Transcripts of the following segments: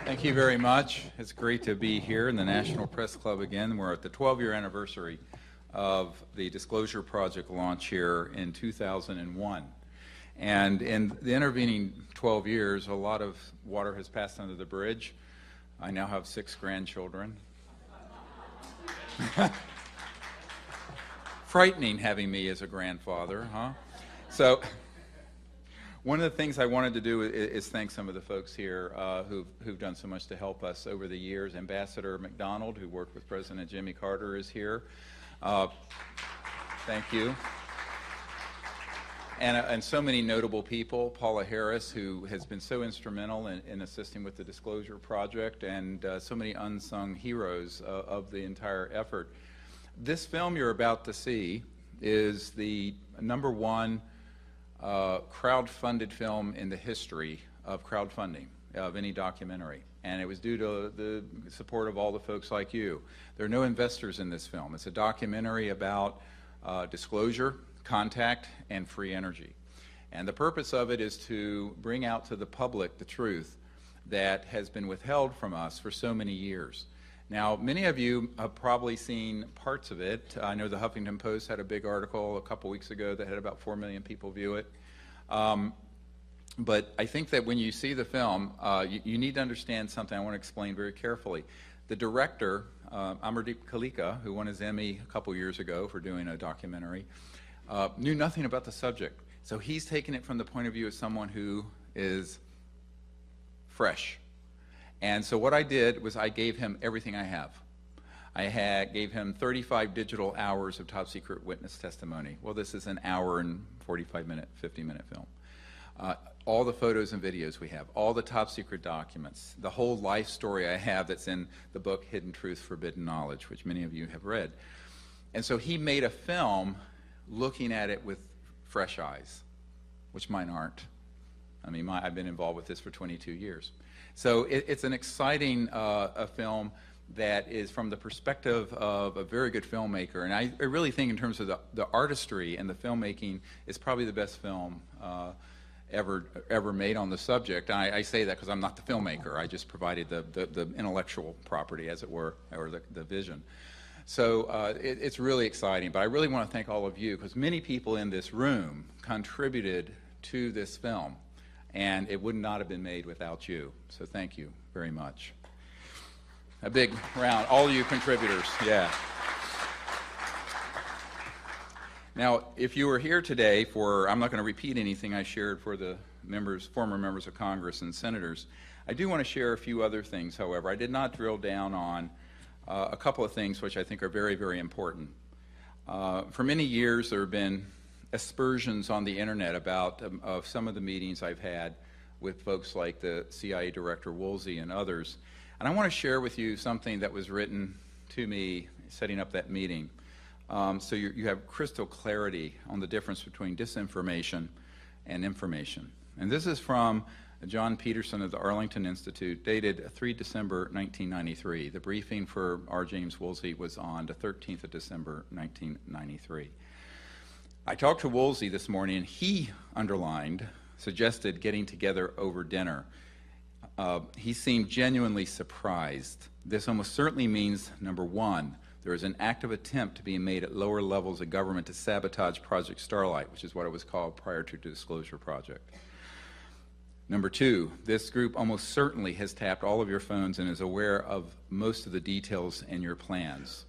Thank you very much. It's great to be here in the National Press Club again. We're at the 12-year anniversary of the Disclosure Project launch here in 2001. And in the intervening 12 years, a lot of water has passed under the bridge. I now have 6 grandchildren. Frightening having me as a grandfather, huh? So one of the things I wanted to do is thank some of the folks here who've done so much to help us over the years. Ambassador McDonald, who worked with President Jimmy Carter, is here. Thank you. And so many notable people. Paula Harris, who has been so instrumental in assisting with the Disclosure Project, and so many unsung heroes of the entire effort. This film you're about to see is the #1 crowd-funded film in the history of crowdfunding of any documentary. And it was due to the support of all the folks like you. There are no investors in this film. It's a documentary about disclosure, contact, and free energy. And the purpose of it is to bring out to the public the truth that has been withheld from us for so many years. Now, many of you have probably seen parts of it. I know the Huffington Post had a big article a couple weeks ago that had about 4 million people view it. But I think that when you see the film, you need to understand something I want to explain very carefully. The director, Amardeep Kalika, who won his Emmy a couple years ago for doing a documentary, knew nothing about the subject. So he's taken it from the point of view of someone who is fresh. And so what I did was I gave him everything I have. I gave him 35 digital hours of top secret witness testimony. Well, this is an hour and 45-minute, 50-minute film. All the photos and videos we have, all the top secret documents, the whole life story I have that's in the book Hidden Truth, Forbidden Knowledge, which many of you have read. And so he made a film looking at it with fresh eyes, which mine aren't. I mean, I've been involved with this for 22 years. So it's an exciting a film that is from the perspective of a very good filmmaker. And I really think in terms of the artistry and the filmmaking, it's probably the best film ever made on the subject. And I say that because I'm not the filmmaker. I just provided the intellectual property, as it were, or the vision. So it's really exciting. But I really want to thank all of you, because many people in this room contributed to this film. And it would not have been made without you. So thank you very much. A big round, all you contributors, yeah. Now, if you were here today for, I'm not going to repeat anything I shared for the former members of Congress and senators. I do want to share a few other things, however. I did not drill down on a couple of things which I think are very, very important. For many years, there have been aspersions on the internet about of some of the meetings I've had with folks like the CIA Director Woolsey and others. And I want to share with you something that was written to me setting up that meeting. So you have crystal clarity on the difference between disinformation and information. And this is from John Peterson of the Arlington Institute, dated 3 December 1993. The briefing for R. James Woolsey was on the 13th of December 1993. I talked to Woolsey this morning, and he suggested getting together over dinner. He seemed genuinely surprised. This almost certainly means, number one, there is an active attempt to be made at lower levels of government to sabotage Project Starlight, which is what it was called prior to the Disclosure Project. Number two, this group almost certainly has tapped all of your phones and is aware of most of the details in your plans.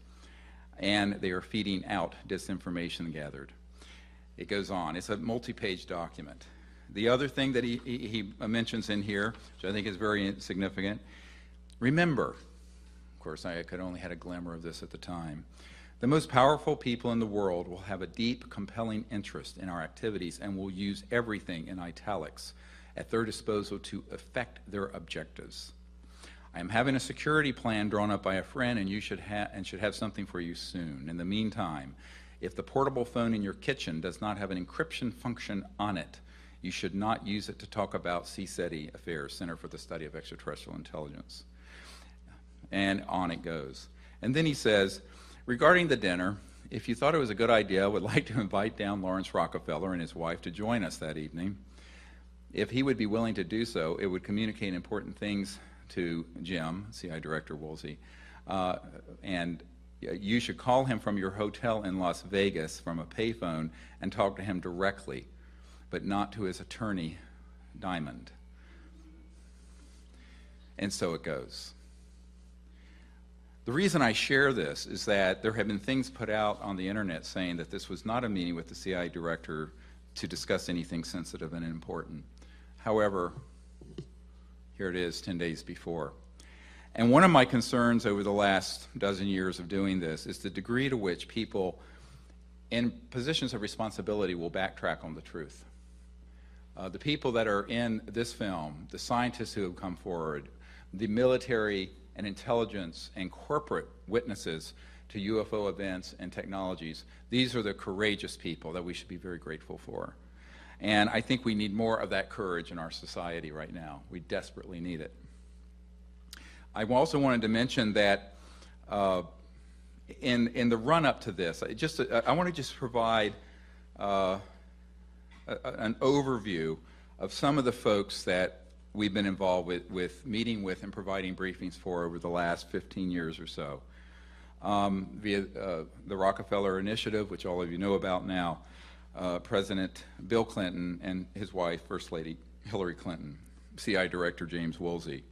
And they are feeding out disinformation gathered. It goes on. It's a multi-page document. The other thing that he mentions in here, which I think is very significant, remember, of course I could only had a glimmer of this at the time, the most powerful people in the world will have a deep, compelling interest in our activities and will use everything in italics at their disposal to effect their objectives. I am having a security plan drawn up by a friend, and you should have something for you soon. In the meantime, if the portable phone in your kitchen does not have an encryption function on it, you should not use it to talk about CSETI affairs, Center for the Study of Extraterrestrial Intelligence. And on it goes. And then he says, regarding the dinner, if you thought it was a good idea, I would like to invite down Lawrence Rockefeller and his wife to join us that evening. If he would be willing to do so, it would communicate important things to Jim, CIA Director Woolsey, and you should call him from your hotel in Las Vegas from a payphone and talk to him directly, but not to his attorney, Diamond. And so it goes. The reason I share this is that there have been things put out on the internet saying that this was not a meeting with the CIA director to discuss anything sensitive and important. However, here it is 10 days before. And one of my concerns over the last dozen years of doing this is the degree to which people in positions of responsibility will backtrack on the truth. The people that are in this film, the scientists who have come forward, the military and intelligence and corporate witnesses to UFO events and technologies, these are the courageous people that we should be very grateful for. And I think we need more of that courage in our society right now. We desperately need it. I also wanted to mention that in the run-up to this, I want to just provide an overview of some of the folks that we've been involved with meeting with and providing briefings for over the last 15 years or so. Via the Rockefeller Initiative, which all of you know about now, President Bill Clinton and his wife, First Lady Hillary Clinton, CIA Director James Woolsey,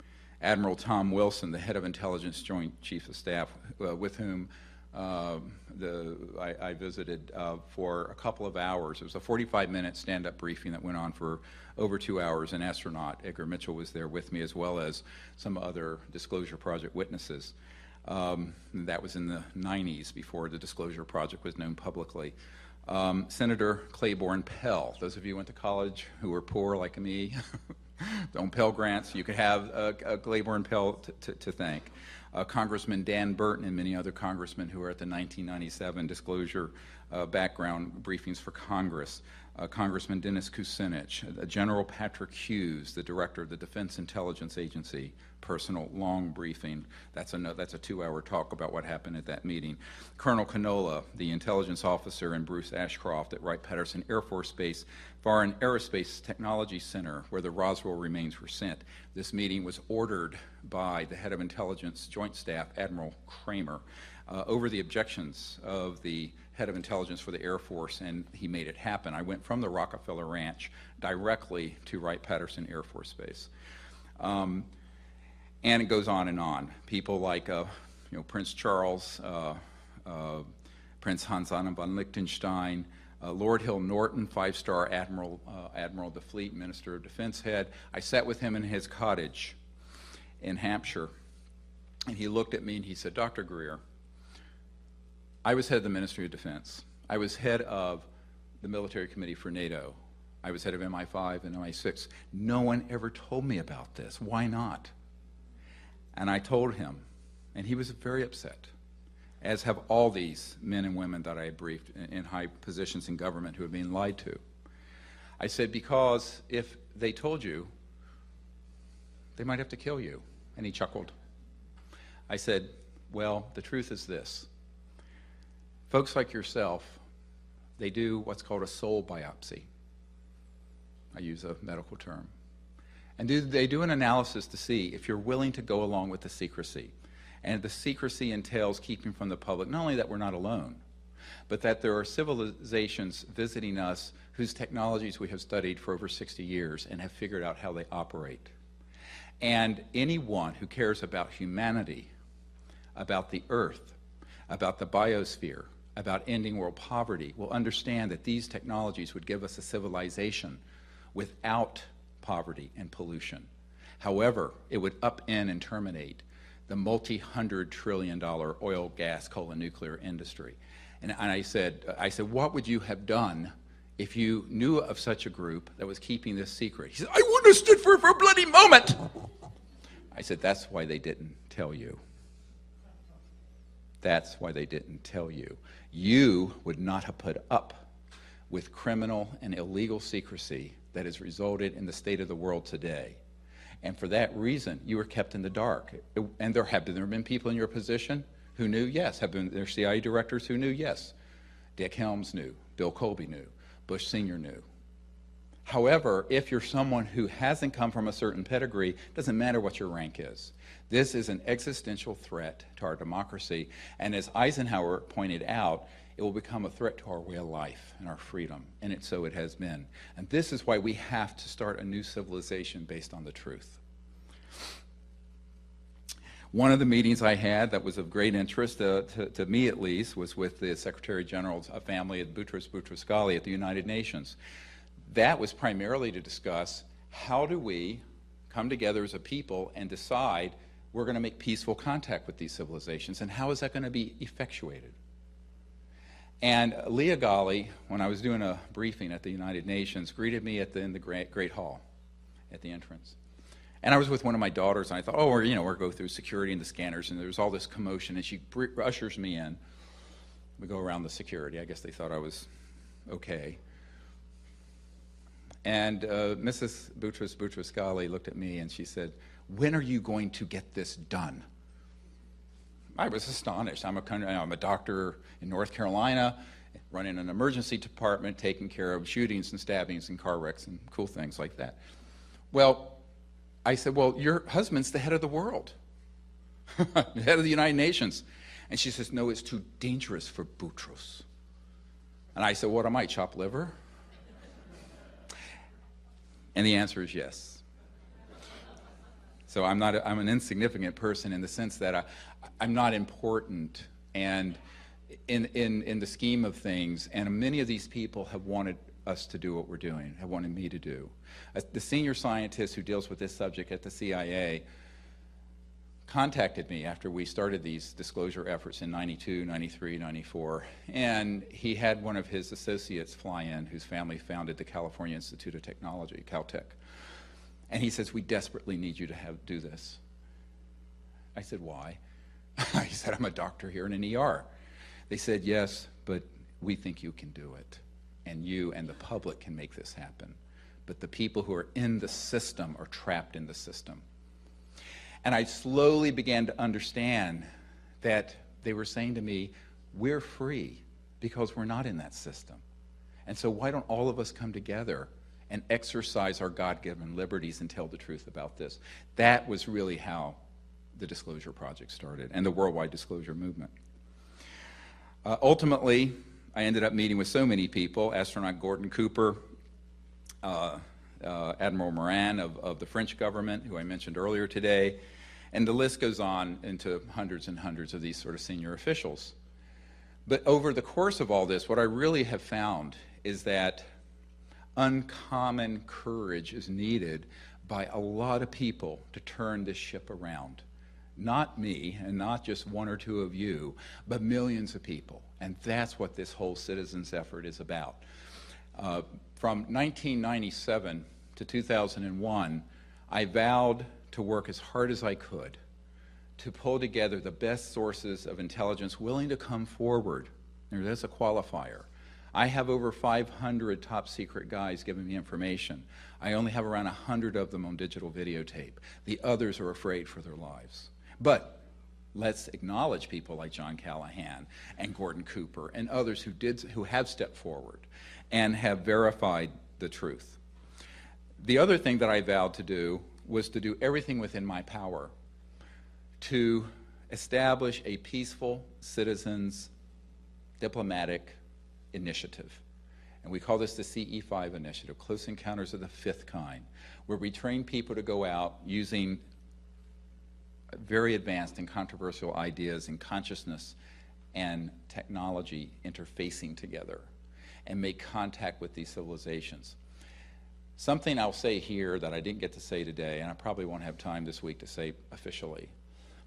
Admiral Tom Wilson, the head of Intelligence Joint Chief of Staff, with whom I visited for a couple of hours. It was a 45-minute stand-up briefing that went on for over 2 hours. An astronaut, Edgar Mitchell, was there with me, as well as some other Disclosure Project witnesses. That was in the 90s, before the Disclosure Project was known publicly. Senator Claiborne Pell, those of you who went to college who were poor like me, on Pell Grants, you could have Claiborne Pell to thank. Congressman Dan Burton and many other congressmen who were at the 1997 Disclosure background briefings for Congress. Congressman Dennis Kucinich, General Patrick Hughes, the director of the Defense Intelligence Agency, personal long briefing. That's a 2-hour talk about what happened at that meeting. Colonel Canola, the intelligence officer, and Bruce Ashcroft at Wright-Patterson Air Force Base Foreign Aerospace Technology Center, where the Roswell remains were sent. This meeting was ordered by the head of intelligence joint staff, Admiral Kramer, over the objections of the head of intelligence for the Air Force, and he made it happen. I went from the Rockefeller Ranch directly to Wright-Patterson Air Force Base. And it goes on and on. People like Prince Charles, Prince Hans Anna von Liechtenstein, Lord Hill Norton, 5-star Admiral of the Fleet, Minister of Defense head. I sat with him in his cottage in Hampshire, and he looked at me and he said, "Dr. Greer, I was head of the Ministry of Defense. I was head of the Military Committee for NATO. I was head of MI5 and MI6. No one ever told me about this. Why not?" And I told him, and he was very upset, as have all these men and women that I had briefed in high positions in government who have been lied to. I said, because if they told you, they might have to kill you. And he chuckled. I said, well, the truth is this. Folks like yourself, they do what's called a soul biopsy. I use a medical term. And they do an analysis to see if you're willing to go along with the secrecy. And the secrecy entails keeping from the public, not only that we're not alone, but that there are civilizations visiting us whose technologies we have studied for over 60 years and have figured out how they operate. And anyone who cares about humanity, about the earth, about the biosphere, about ending world poverty, will understand that these technologies would give us a civilization without poverty and pollution. However, it would upend and terminate the multi-$100 trillion oil, gas, coal, and nuclear industry. And I said, what would you have done if you knew of such a group that was keeping this secret? He said, I wouldn't have stood for it for a bloody moment. I said, that's why they didn't tell you. That's why they didn't tell you. You would not have put up with criminal and illegal secrecy that has resulted in the state of the world today. And for that reason, you were kept in the dark. And there have been people in your position who knew, yes. Have been there CIA directors who knew, yes. Dick Helms knew. Bill Colby knew. Bush Sr. knew. However, if you're someone who hasn't come from a certain pedigree, it doesn't matter what your rank is. This is an existential threat to our democracy, and as Eisenhower pointed out, it will become a threat to our way of life and our freedom, and so it has been. And this is why we have to start a new civilization based on the truth. One of the meetings I had that was of great interest, to me at least, was with the Secretary General's family at Boutros-Boutros-Ghali at the United Nations. That was primarily to discuss how do we come together as a people and decide we're going to make peaceful contact with these civilizations, and how is that going to be effectuated? And Leah Ghali, when I was doing a briefing at the United Nations, greeted me in the Great Hall at the entrance. And I was with one of my daughters, and I thought, oh, we're go through security and the scanners, and there's all this commotion, and she ushers me in. We go around the security. I guess they thought I was okay. And Mrs. Boutros-Ghali looked at me and she said, when are you going to get this done? I was astonished. I'm a doctor in North Carolina, running an emergency department, taking care of shootings and stabbings and car wrecks and cool things like that. Well, I said, well, your husband's the head of the world, the head of the United Nations. And she says, no, it's too dangerous for Boutros. And I said, what am I, chopped liver? And the answer is yes. So I'm an insignificant person in the sense that I'm not important, and in the scheme of things, and many of these people have wanted us to do what we're doing, have wanted me to do. The senior scientist who deals with this subject at the CIA contacted me after we started these disclosure efforts in 92, 93, 94, and he had one of his associates fly in whose family founded the California Institute of Technology, Caltech. And he says, we desperately need you to do this. I said, why? He said, I'm a doctor here in an ER. They said, yes, but we think you can do it, and you and the public can make this happen. But the people who are in the system are trapped in the system. And I slowly began to understand that they were saying to me, we're free because we're not in that system. And so why don't all of us come together and exercise our God-given liberties and tell the truth about this? That was really how the Disclosure Project started and the worldwide disclosure movement. Ultimately, I ended up meeting with so many people, astronaut Gordon Cooper, Admiral Moran of the French government, who I mentioned earlier today, and the list goes on into hundreds and hundreds of these sort of senior officials. But over the course of all this, what I really have found is that uncommon courage is needed by a lot of people to turn this ship around. Not me, and not just one or two of you, but millions of people. And that's what this whole citizens effort is about. From 1997 to 2001, I vowed to work as hard as I could to pull together the best sources of intelligence willing to come forward. There's a qualifier. I have over 500 top secret guys giving me information. I only have around 100 of them on digital videotape. The others are afraid for their lives. But let's acknowledge people like John Callahan and Gordon Cooper and others who have stepped forward and have verified the truth. The other thing that I vowed to do was to do everything within my power to establish a peaceful citizens diplomatic initiative. And we call this the CE5 initiative, Close Encounters of the Fifth Kind, where we train people to go out using very advanced and controversial ideas in consciousness and technology interfacing together and make contact with these civilizations. Something I'll say here that I didn't get to say today, and I probably won't have time this week to say officially.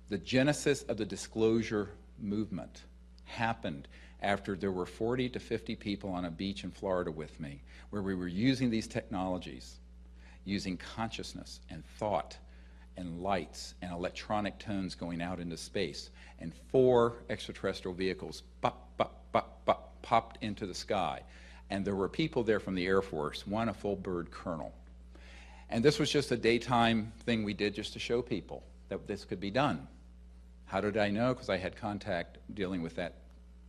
The genesis of the disclosure movement happened after there were 40 to 50 people on a beach in Florida with me, where we were using these technologies, using consciousness and thought and lights and electronic tones going out into space, and 4 extraterrestrial vehicles popped into the sky. And there were people there from the Air Force, one a full bird colonel. And this was just a daytime thing we did just to show people that this could be done. How did I know? Because I had contact dealing with that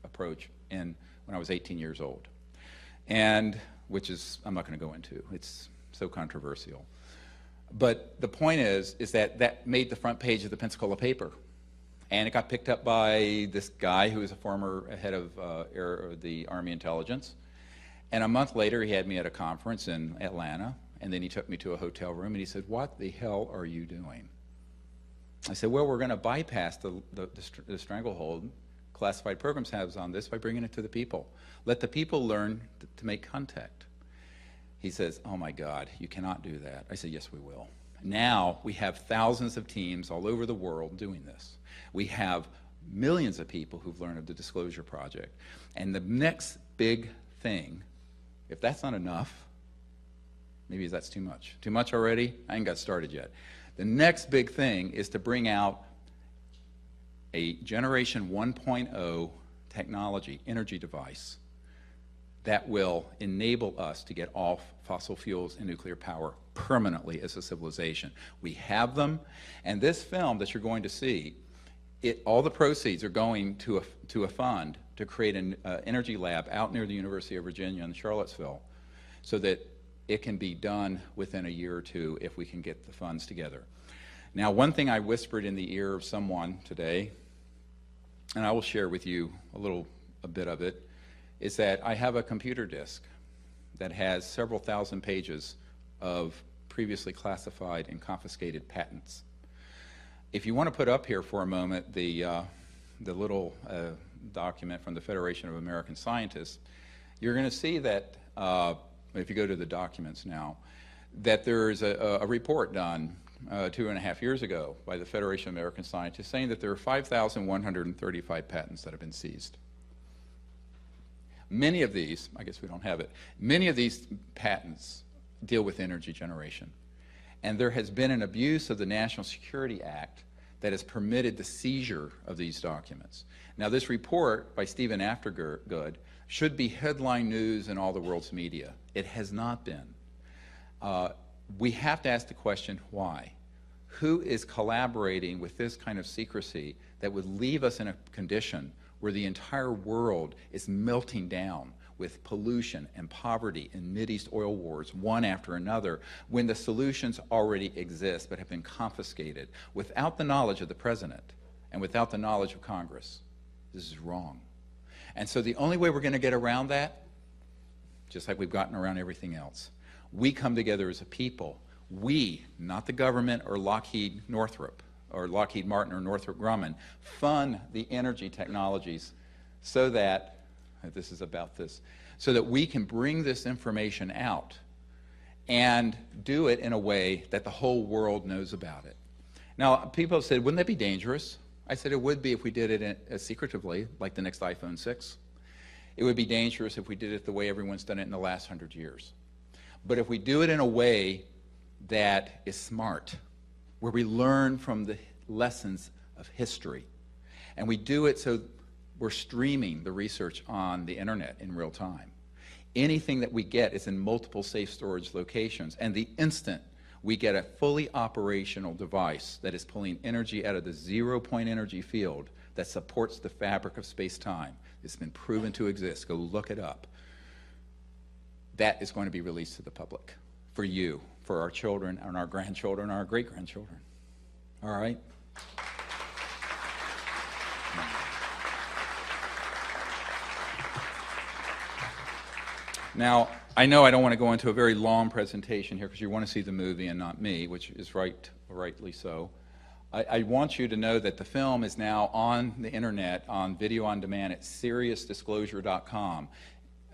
approach when I was 18 years old. And which is, I'm not going to go into. It's so controversial. But the point is that that made the front page of the Pensacola paper. And it got picked up by this guy who was a former head of the Army Intelligence. And a month later, he had me at a conference in Atlanta, and then he took me to a hotel room, and he said, "What the hell are you doing?" I said, "Well, we're going to bypass the stranglehold classified programs have on this by bringing it to the people. Let the people learn to make contact." He says, "Oh my God, you cannot do that." I said, "Yes, we will." Now we have thousands of teams all over the world doing this. We have millions of people who've learned of the Disclosure Project. And the next big thing, if that's not enough, maybe that's too much. Too much already? I ain't got started yet. The next big thing is to bring out a Generation 1.0 technology, energy device, that will enable us to get off fossil fuels and nuclear power permanently as a civilization. We have them, and this film that you're going to see, all the proceeds are going to a fund to create an energy lab out near the University of Virginia in Charlottesville, so that it can be done within a year or two if we can get the funds together. Now, one thing I whispered in the ear of someone today, and I will share with you a bit of it, is that I have a computer disk that has several thousand pages of previously classified and confiscated patents. If you want to put up here for a moment the little document from the Federation of American Scientists, you're going to see that, if you go to the documents now, that there's a report done 2.5 years ago by the Federation of American Scientists saying that there are 5,135 patents that have been seized. Many of these, I guess we don't have it, many of these patents deal with energy generation. And there has been an abuse of the National Security Act that has permitted the seizure of these documents. Now, this report by Stephen Aftergood should be headline news in all the world's media. It has not been. We have to ask the question, why? Who is collaborating with this kind of secrecy that would leave us in a condition where the entire world is melting down with pollution and poverty and Mideast oil wars, one after another, when the solutions already exist but have been confiscated without the knowledge of the president and without the knowledge of Congress? This is wrong. And so the only way we're going to get around that, just like we've gotten around everything else, we come together as a people. We, not the government or Lockheed Northrop, or Lockheed Martin or Northrop Grumman, fund the energy technologies so that, this is about this, so that we can bring this information out and do it in a way that the whole world knows about it. Now, people said, wouldn't that be dangerous? I said it would be if we did it secretively, like the next iPhone 6. It would be dangerous if we did it the way everyone's done it in the last 100 years. But if we do it in a way that is smart, where we learn from the lessons of history, and we do it so we're streaming the research on the internet in real time. Anything that we get is in multiple safe storage locations, and the instant we get a fully operational device that is pulling energy out of the zero-point energy field that supports the fabric of space-time, it's been proven to exist, go look it up, that is going to be released to the public, for you, for our children, and our grandchildren, and our great-grandchildren. All right? Now, I know I don't want to go into a very long presentation here because you want to see the movie and not me, which is rightly so. I want you to know that the film is now on the internet on video on demand at SiriusDisclosure.com,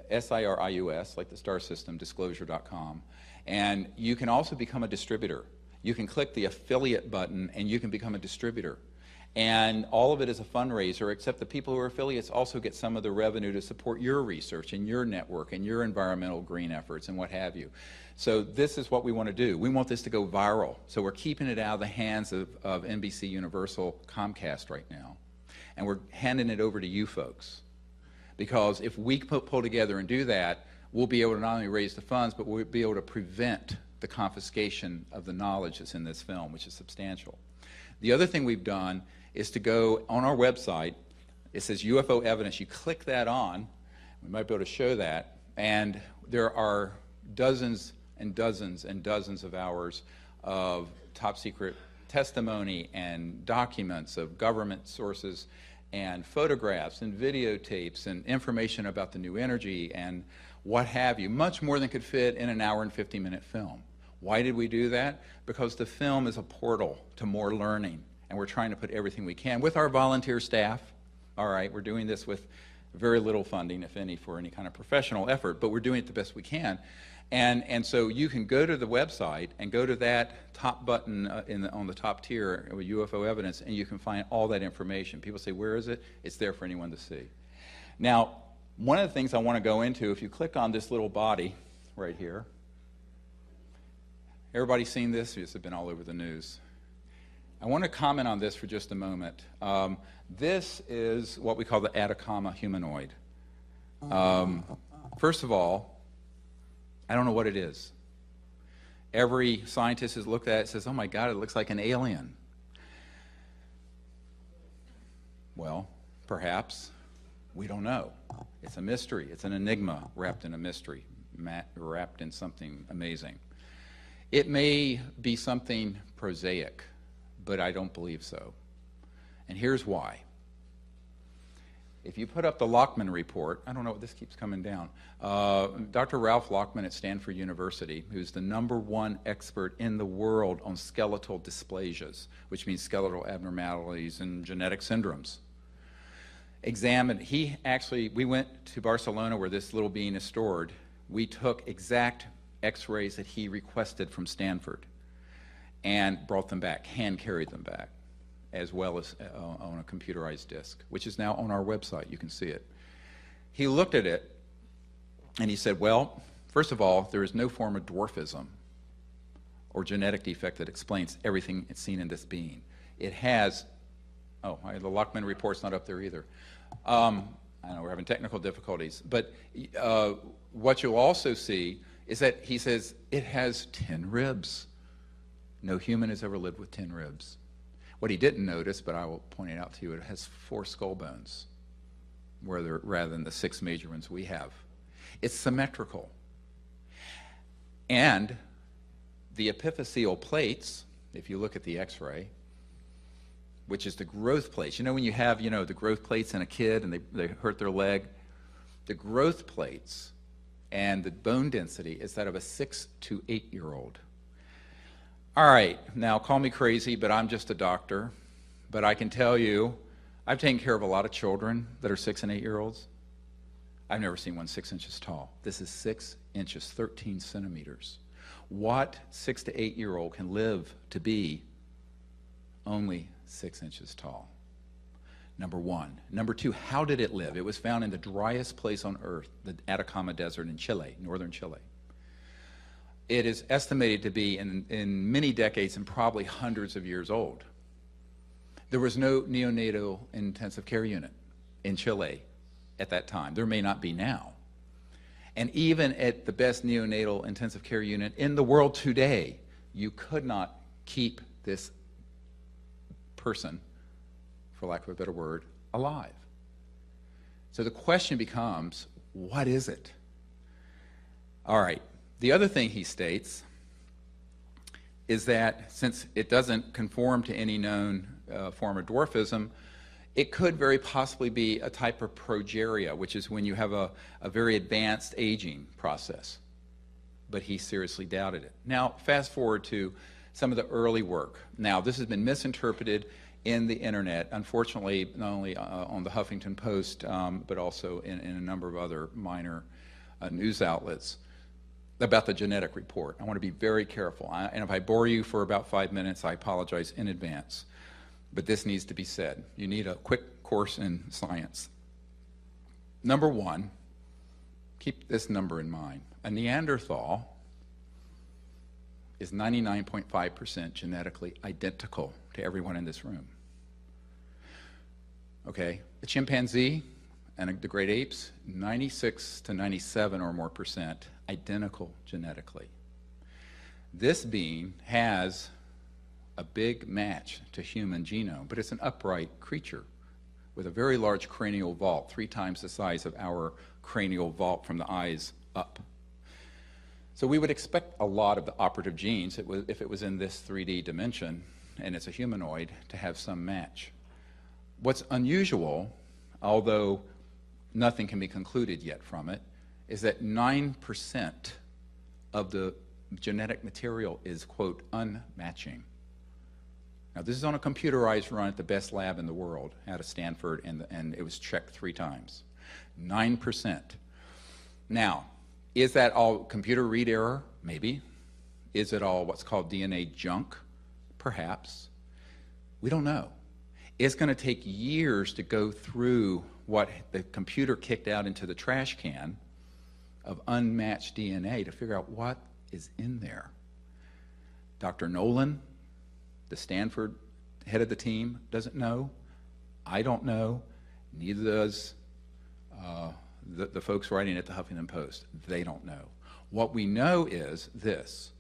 S-I-R-I-U-S, like the star system, disclosure.com. And you can also become a distributor. You can click the affiliate button and you can become a distributor. And all of it is a fundraiser, except the people who are affiliates also get some of the revenue to support your research and your network and your environmental green efforts and what have you. So this is what we want to do. We want this to go viral. So we're keeping it out of the hands of NBC Universal, Comcast right now. And we're handing it over to you folks. Because if we pull together and do that, we'll be able to not only raise the funds, but we'll be able to prevent the confiscation of the knowledge that's in this film, which is substantial. The other thing we've done is to go on our website. It says UFO evidence. You click that on. We might be able to show that. And There are dozens and dozens and dozens of hours of top secret testimony and documents of government sources and photographs and videotapes and information about the new energy and what have you, much more than could fit in an hour and 50-minute film. Why did we do that? Because the film is a portal to more learning, and we're trying to put everything we can with our volunteer staff. All right, we're doing this with very little funding, if any, for any kind of professional effort, but we're doing it the best we can. And so you can go to the website and go to that top button on the top tier with UFO evidence, and you can find all that information. People say, where is it? It's there for anyone to see. Now, one of the things I want to go into, if you click on this little body right here, everybody seen this? This has been all over the news. I want to comment on this for just a moment. This is what we call the Atacama humanoid. First of all, I don't know what it is. Every scientist has looked at it and says, oh my God, it looks like an alien. Well, perhaps. We don't know. It's a mystery. It's an enigma wrapped in a mystery, wrapped in something amazing. It may be something prosaic, but I don't believe so. And here's why. If you put up the Lockman report, I don't know, this keeps coming down. Dr. Ralph Lockman at Stanford University, who's the #1 expert in the world on skeletal dysplasias, which means skeletal abnormalities and genetic syndromes, examined, we went to Barcelona where this little being is stored. We took exact x-rays that he requested from Stanford and brought them back, hand carried them back, as well as on a computerized disc, which is now on our website. You can see it. He looked at it and he said, well, first of all, there is no form of dwarfism or genetic defect that explains everything it's seen in this being. It has, the Lockman report's not up there either. I know we're having technical difficulties, but what you'll also see is that he says it has 10 ribs. No human has ever lived with 10 ribs. What he didn't notice, but I will point it out to you, it has 4 skull bones rather than the 6 major ones we have. It's symmetrical. And the epiphyseal plates, if you look at the x-ray, which is the growth plates. You know when you have, the growth plates in a kid and they hurt their leg? The growth plates and the bone density is that of a 6 to 8-year-old. All right, now call me crazy, but I'm just a doctor. But I can tell you, I've taken care of a lot of children that are 6 and 8-year-olds. I've never seen one 6 inches tall. This is 6 inches, 13 centimeters. What 6 to 8-year-old can live to be only 6 inches tall? Number one. Number two, how did it live? It was found in the driest place on earth, the Atacama Desert in Chile, northern Chile. It is estimated to be in many decades and probably hundreds of years old. There was no neonatal intensive care unit in Chile at that time. There may not be now. And even at the best neonatal intensive care unit in the world today, you could not keep this person, for lack of a better word, alive. So the question becomes, what is it? All right. The other thing he states is that since it doesn't conform to any known form of dwarfism, it could very possibly be a type of progeria, which is when you have a very advanced aging process. But he seriously doubted it. Now, fast forward to some of the early work. Now, this has been misinterpreted in the internet, unfortunately, not only on the Huffington Post, but also in a number of other minor news outlets, about the genetic report. I want to be very careful. And if I bore you for about 5 minutes, I apologize in advance. But this needs to be said. You need a quick course in science. Number one, keep this number in mind. A Neanderthal is 99.5% genetically identical to everyone in this room. Okay? A chimpanzee and the great apes, 96 to 97 or more percent identical genetically. This being has a big match to human genome, but it's an upright creature with a very large cranial vault, 3 times the size of our cranial vault from the eyes up. So we would expect a lot of the operative genes, if it was in this 3D dimension, and it's a humanoid, to have some match. What's unusual, although nothing can be concluded yet from it, is that 9% of the genetic material is, quote, unmatching. Now, this is on a computerized run at the best lab in the world out of Stanford, and it was checked 3 times. 9%. Now, is that all computer read error? Maybe. Is it all what's called DNA junk? Perhaps. We don't know. It's going to take years to go through what the computer kicked out into the trash can of unmatched DNA to figure out what is in there. Dr. Nolan, the Stanford head of the team, doesn't know. I don't know. Neither does the folks writing at the Huffington Post. They don't know. What we know is this.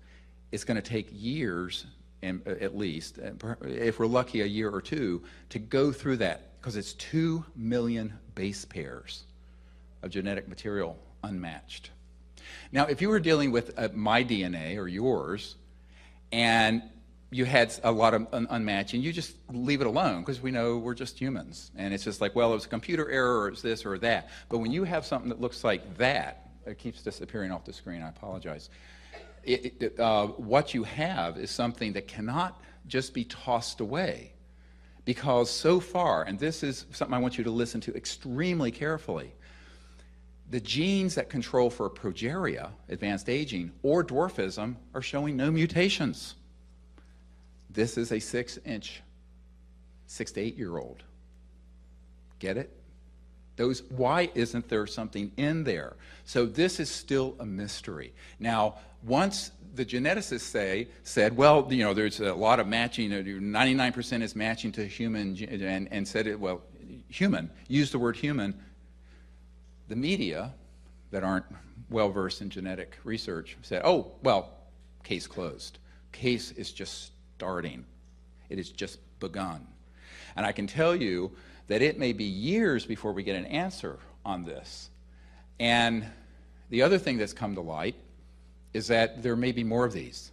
It's going to take years, and at least, if we're lucky, a year or 2, to go through that, because it's 2 million base pairs of genetic material unmatched. Now, if you were dealing with my DNA or yours, and you had a lot of unmatching, you just leave it alone, because we know we're just humans. And it's just like, well, it was a computer error, or it's this or that. But when you have something that looks like that, it keeps disappearing off the screen, I apologize. What you have is something that cannot just be tossed away. Because so far, and this is something I want you to listen to extremely carefully, the genes that control for progeria, advanced aging, or dwarfism are showing no mutations. This is a 6-inch, 6 to 8-year-old. Get it? Why isn't there something in there? So this is still a mystery. Now, once the geneticists said, well, there's a lot of matching, 99% is matching to human, and said it, well, human, used the word human, the media that aren't well-versed in genetic research said, oh, well, case closed. Case is just starting. It has just begun. And I can tell you that it may be years before we get an answer on this. And the other thing that's come to light is that there may be more of these.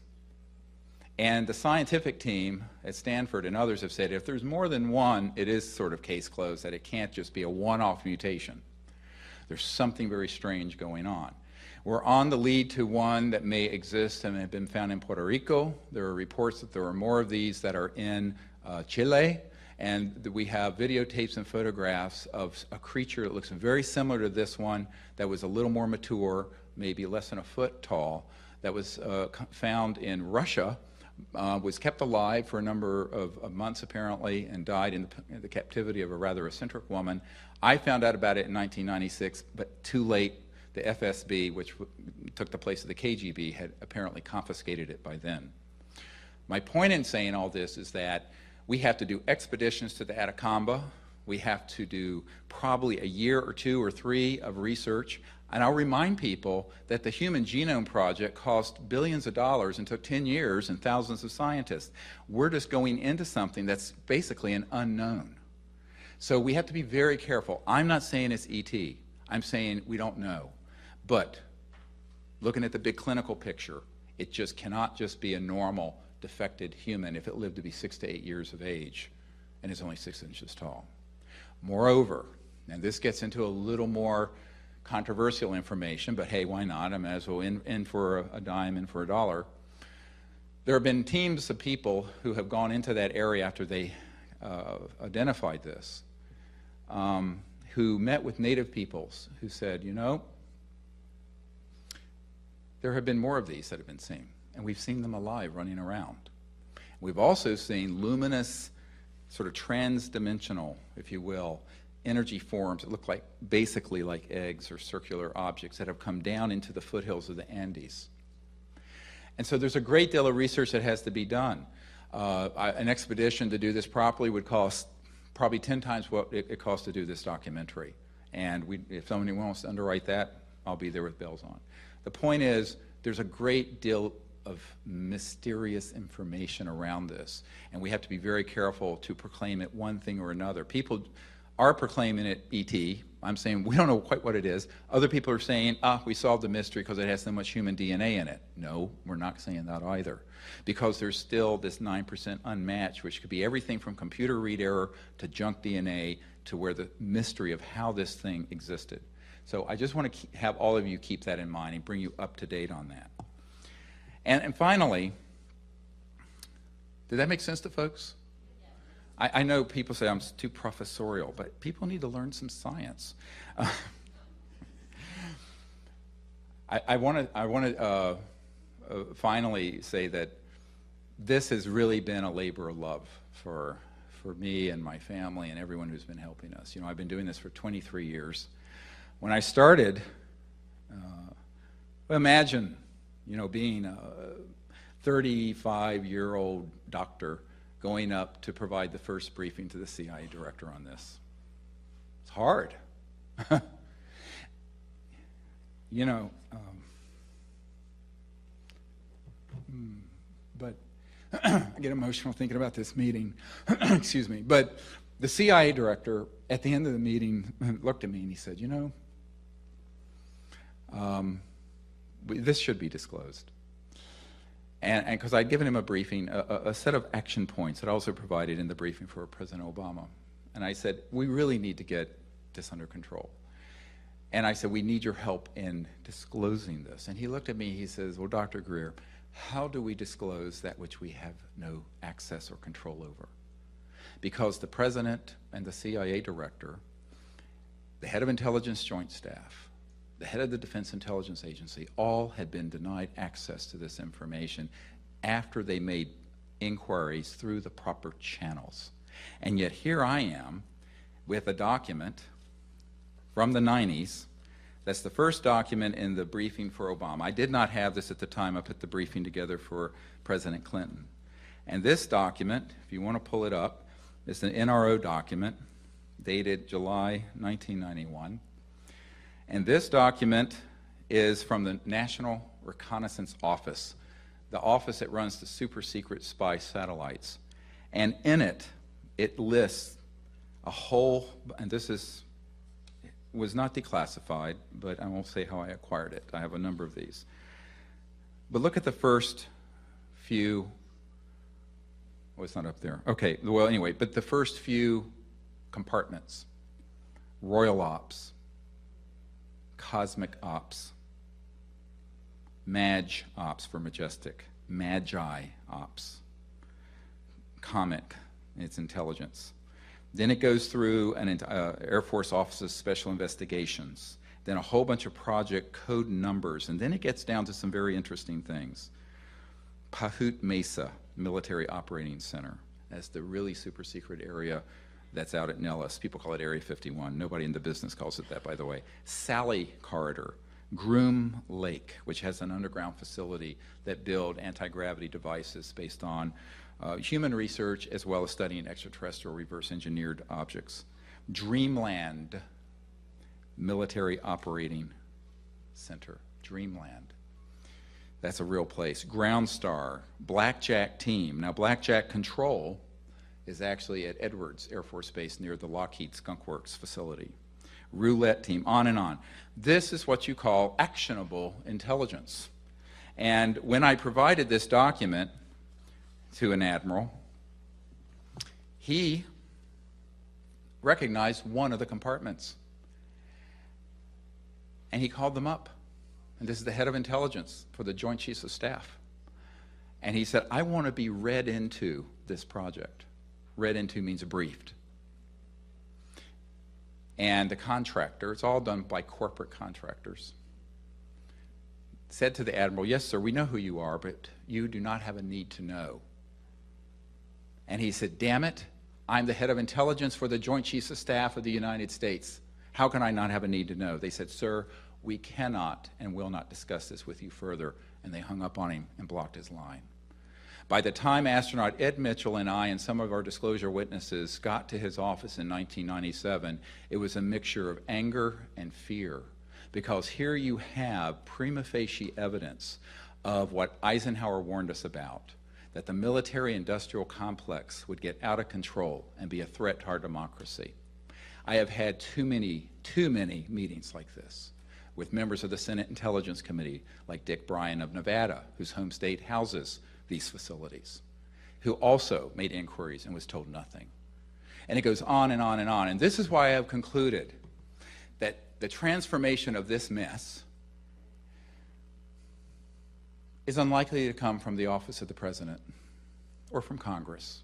And the scientific team at Stanford and others have said if there's more than one, it is sort of case closed, that it can't just be a one-off mutation. There's something very strange going on. We're on the lead to one that may exist and have been found in Puerto Rico. There are reports that there are more of these that are in Chile, and we have videotapes and photographs of a creature that looks very similar to this one that was a little more mature, maybe less than a foot tall, that was found in Russia, was kept alive for a number of months apparently, and died in the captivity of a rather eccentric woman. I found out about it in 1996, but too late. The FSB, which took the place of the KGB, had apparently confiscated it by then. My point in saying all this is that we have to do expeditions to the Atacama. We have to do probably a year or 2 or 3 of research. And I'll remind people that the Human Genome Project cost billions of dollars and took 10 years and thousands of scientists. We're just going into something that's basically an unknown. So we have to be very careful. I'm not saying it's ET. I'm saying we don't know. But looking at the big clinical picture, it just cannot just be a normal defected human if it lived to be 6 to 8 years of age and is only 6 inches tall. Moreover, and this gets into a little more controversial information, but hey, why not? I might as well in for a dime, in for a dollar. There have been teams of people who have gone into that area after they identified this, who met with native peoples who said, there have been more of these that have been seen, and we've seen them alive running around. We've also seen luminous, sort of trans-dimensional, if you will, energy forms that look like basically like eggs or circular objects that have come down into the foothills of the Andes. And so there's a great deal of research that has to be done. An expedition to do this properly would cost probably 10 times what it costs to do this documentary. And if somebody wants to underwrite that, I'll be there with bells on. The point is, there's a great deal of mysterious information around this, and we have to be very careful to proclaim it one thing or another. People are proclaiming it ET. I'm saying we don't know quite what it is. Other people are saying, we solved the mystery because it has so much human DNA in it. No, we're not saying that either, because there's still this 9% unmatched, which could be everything from computer read error to junk DNA to where the mystery of how this thing existed. So I just want to have all of you keep that in mind and bring you up to date on that. And finally, did that make sense to folks? I know people say I'm too professorial, but people need to learn some science. I want to finally say that this has really been a labor of love for me and my family and everyone who's been helping us. You know, I've been doing this for 23 years. When I started, imagine, you know, being a 35-year-old doctor going up to provide the first briefing to the CIA director on this. It's hard. You know, but I get emotional thinking about this meeting. Excuse me. But the CIA director, at the end of the meeting, looked at me and he said, you know, this should be disclosed. And because I'd given him a briefing, a set of action points that I also provided in the briefing for President Obama. And I said, we really need to get this under control. And I said, we need your help in disclosing this. And he looked at me, he says, well, Dr. Greer, how do we disclose that which we have no access or control over? Because the president and the CIA director, the head of intelligence joint staff, the head of the Defense Intelligence Agency, all had been denied access to this information after they made inquiries through the proper channels. And yet here I am with a document from the 90s. That's the first document in the briefing for Obama. I did not have this at the time. I put the briefing together for President Clinton. And this document, if you want to pull it up, is an NRO document dated July 1991. And this document is from the National Reconnaissance Office, the office that runs the super secret spy satellites. And in it, it lists a whole, and this was not declassified, but I won't say how I acquired it. I have a number of these. But look at the first few, oh, it's not up there. Okay, well, anyway, but the first few compartments: Royal Ops, Cosmic Ops, Maj Ops for Majestic, Magi Ops, Comic, its intelligence. Then it goes through an Air Force Office's Special Investigations, then a whole bunch of project code numbers, and then it gets down to some very interesting things. Pahut Mesa Military Operating Center, that's the really super secret area that's out at Nellis. People call it Area 51. Nobody in the business calls it that, by the way. Sally Corridor, Groom Lake, which has an underground facility that build anti-gravity devices based on human research as well as studying extraterrestrial reverse-engineered objects. Dreamland Military Operating Center, Dreamland. That's a real place. Ground Star, Blackjack Team. Now, Blackjack Control is actually at Edwards Air Force Base near the Lockheed Skunk Works facility. Roulette Team, on and on. This is what you call actionable intelligence. And when I provided this document to an admiral, he recognized one of the compartments. And he called them up. And this is the head of intelligence for the Joint Chiefs of Staff. And he said, I want to be read into this project. Read into means briefed. And the contractor, it's all done by corporate contractors, said to the admiral, yes, sir, we know who you are, but you do not have a need to know. And he said, damn it, I'm the head of intelligence for the Joint Chiefs of Staff of the United States. How can I not have a need to know? They said, sir, we cannot and will not discuss this with you further. And they hung up on him and blocked his line. By the time astronaut Ed Mitchell and I and some of our disclosure witnesses got to his office in 1997, it was a mixture of anger and fear, because here you have prima facie evidence of what Eisenhower warned us about, that the military-industrial complex would get out of control and be a threat to our democracy. I have had too many meetings like this with members of the Senate Intelligence Committee, like Dick Bryan of Nevada, whose home state houses these facilities, who also made inquiries and was told nothing. And it goes on and on and on. And this is why I have concluded that the transformation of this mess is unlikely to come from the office of the president or from Congress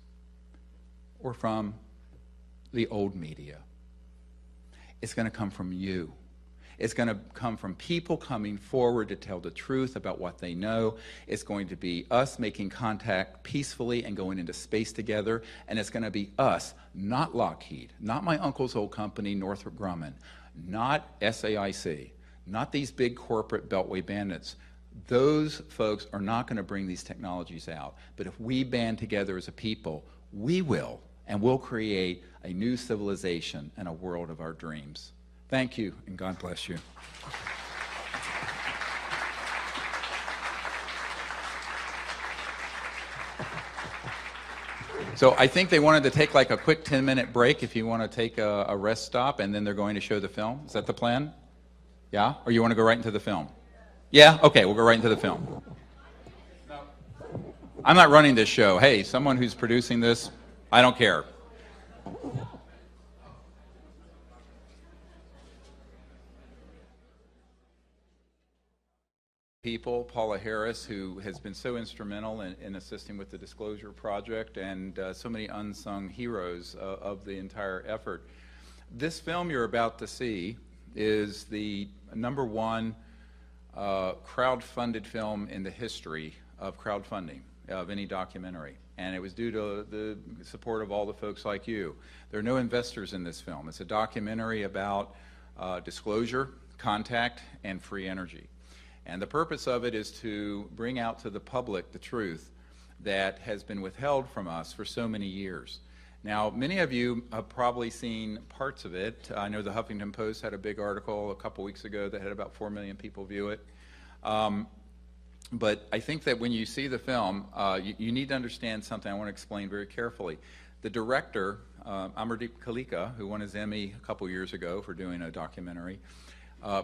or from the old media. It's going to come from you. It's going to come from people coming forward to tell the truth about what they know. It's going to be us making contact peacefully and going into space together. And it's going to be us, not Lockheed, not my uncle's old company, Northrop Grumman, not SAIC, not these big corporate beltway bandits. Those folks are not going to bring these technologies out. But if we band together as a people, we will, and we'll create a new civilization and a world of our dreams. Thank you, and God bless you. So I think they wanted to take like a quick 10-minute break if you want to take a rest stop, and then they're going to show the film. Is that the plan? Yeah? Or you want to go right into the film? Yeah? Okay, we'll go right into the film. No. I'm not running this show. Hey, someone who's producing this, I don't care. People, Paula Harris, who has been so instrumental in assisting with the Disclosure Project, and so many unsung heroes of the entire effort. This film you're about to see is the #1 crowd-funded film in the history of crowdfunding of any documentary. And it was due to the support of all the folks like you. There are no investors in this film. It's a documentary about disclosure, contact, and free energy. And the purpose of it is to bring out to the public the truth that has been withheld from us for so many years. Now, many of you have probably seen parts of it. I know the Huffington Post had a big article a couple weeks ago that had about 4 million people view it. But I think that when you see the film, you need to understand something I want to explain very carefully. The director, Amardeep Kalika, who won his Emmy a couple years ago for doing a documentary,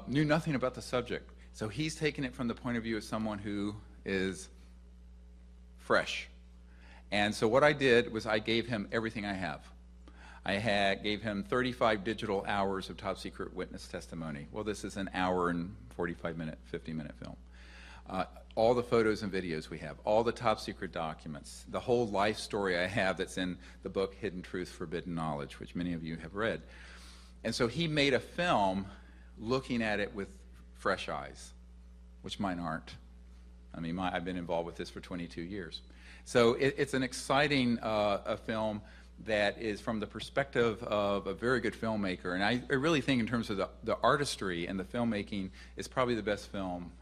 knew nothing about the subject. So he's taken it from the point of view of someone who is fresh. And so what I did was I gave him everything I have. I gave him 35 digital hours of top secret witness testimony. Well, this is an hour and 45-minute, 50-minute film. All the photos and videos we have, all the top secret documents, the whole life story I have that's in the book Hidden Truth, Forbidden Knowledge, which many of you have read. And so he made a film looking at it with fresh eyes, which mine aren't. I mean, I've been involved with this for 22 years. So it's an exciting a film that is from the perspective of a very good filmmaker. And I really think in terms of the artistry and the filmmaking, it's probably the best film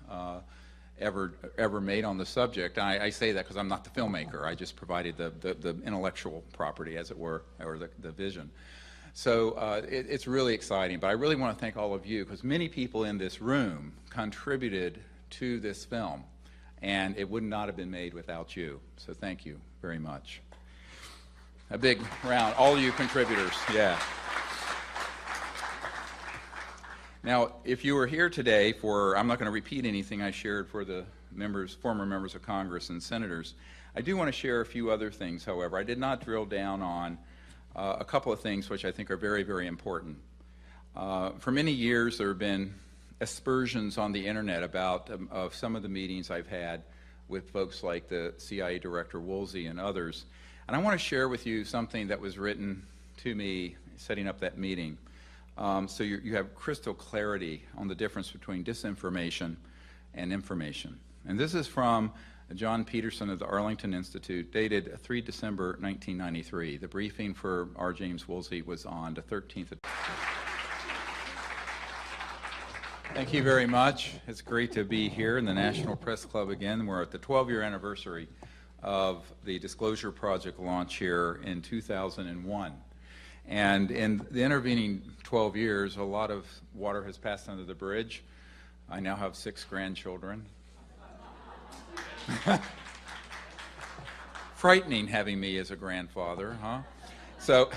ever made on the subject. I say that because I'm not the filmmaker. I just provided the intellectual property, as it were, or the vision. So it's really exciting, but I really want to thank all of you, because many people in this room contributed to this film, and it would not have been made without you. So thank you very much. A big round, all you contributors, yeah. Now, if you were here today for, I'm not going to repeat anything I shared for the former members of Congress and senators. I do want to share a few other things, however. I did not drill down on a couple of things which I think are very, very important. For many years, there have been aspersions on the internet about some of the meetings I've had with folks like the CIA Director Woolsey and others. And I want to share with you something that was written to me setting up that meeting. So you have crystal clarity on the difference between disinformation and information. And this is from John Peterson of the Arlington Institute, dated 3 December 1993. The briefing for R. James Woolsey was on the 13th. Thank you very much. It's great to be here in the National Press Club again. We're at the 12-year anniversary of the Disclosure Project launch here in 2001. And in the intervening 12 years, a lot of water has passed under the bridge. I now have 6 grandchildren. Frightening having me as a grandfather, huh? So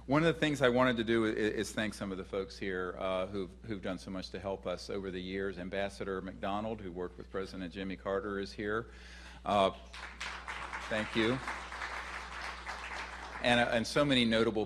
One of the things I wanted to do is thank some of the folks here who've done so much to help us over the years. Ambassador McDonald, who worked with President Jimmy Carter, is here. Thank you. And so many notable